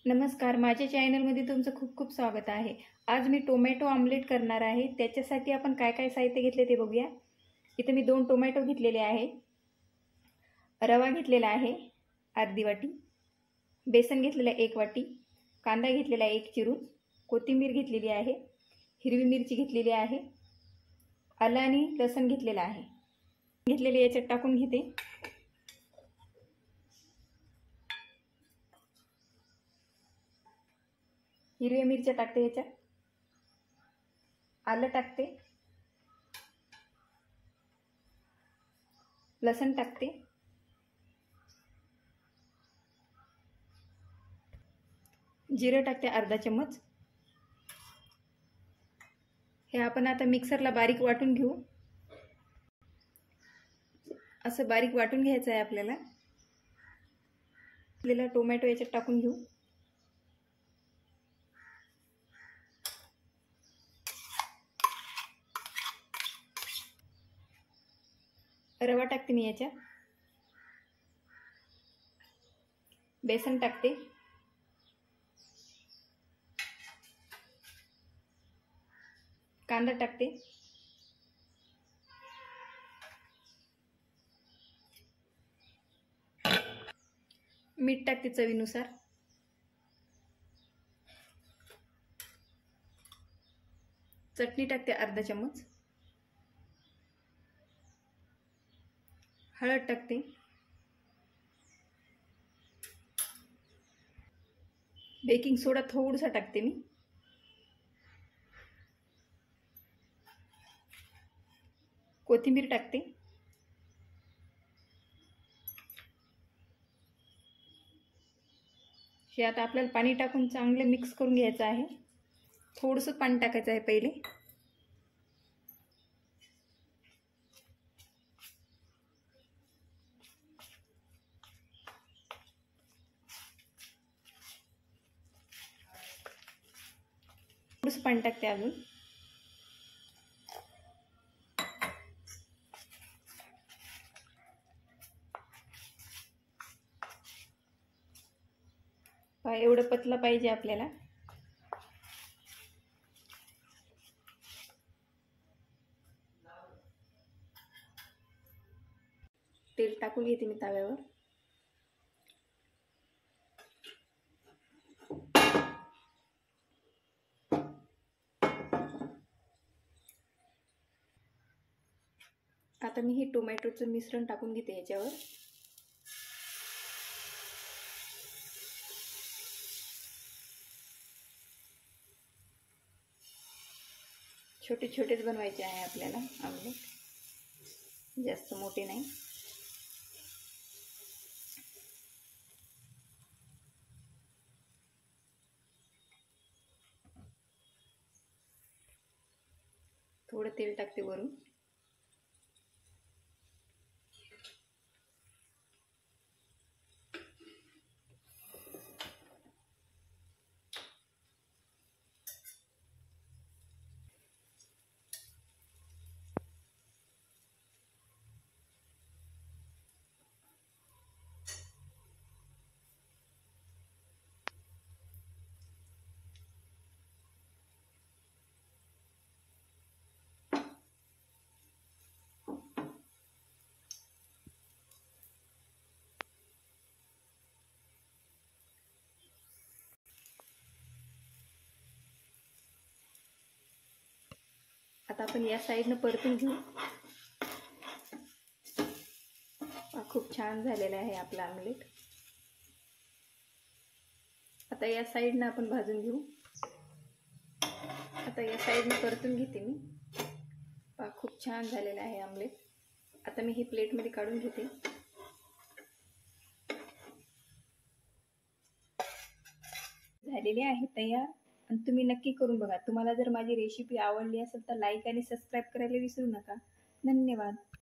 नमस्कार, माझ्या चॅनलमध्ये तुमचं खूप खूप स्वागत आहे। आज मी टोमॅटो ऑमलेट करणार आहे। त्याच्यासाठी आपण काय काय साहित्य घेतले ते बघूया। इथे मी 2 टोमॅटो घेतलेले आहे, रवा घेतलेला आहे अर्धी वाटी, बेसन घेतलेला 1 वाटी, कांदा घेतलेला 1 चिरून, कोथिंबीर घेतलेली आहे, हिरवी मिरची घेतलेली आहे, आलं आणि लसूण घेतलेला आहे। घेतलेले याच्यात टाकून घेते। हिरव्या मिरच्या टाकते याच्यात, आलं टाकते, लसूण टाकते, जिरं टाकते अर्धा चम्मच। हे आपण आता मिक्सरला बारीक वाटून घेऊ। असं बारीक वाटून घ्यायचं आहे आपल्याला। टोमॅटो याच्यात टाकून घेऊ। रवा टाकते मी याच्यात, बेसन टाकते, कांदा टाकते, मीठ टाकते चवीनुसार, चटणी टाकते अर्धा चम्मच, हळद टाकते, बेकिंग सोडा थोडासा टाकते मी, कोथिंबीर टाकते, हे आता आपल्याला पाणी टाकून चांगले मिक्स करून घ्यायचं आहे। थोडंसं पाणी टाकायचं आहे पहिले। थोडंसं पाणी टाकते अजून। एवढं पतलं पाहिजे आपल्याला। तेल टाकून घेते मी तव्यावर। आता मी हे टोमॅटोचं मिश्रण टाकून घेते याच्यावर। छोटे छोटेच बनवायचे आहे आपल्याला आमलेट, जास्त मोठे नाही। थोडं तेल टाकते वरून। आता आपण या साइडनं परतून घेऊ। खूप छान झालेला आहे आपला आमलेट। आता या साइडनं आपण भाजून घेऊ। आता या साइडनं परतून घेते मी। खूप छान झालेला आहे आमलेट। आता मी हे प्लेटमध्ये काढून घेते। झालेले आहे तयार, आणि तुम्ही नक्की करून बघा। तुम्हाला जर माझी रेसिपी आवडली असेल तर लाईक आणि सबस्क्राईब करायला विसरू नका। धन्यवाद।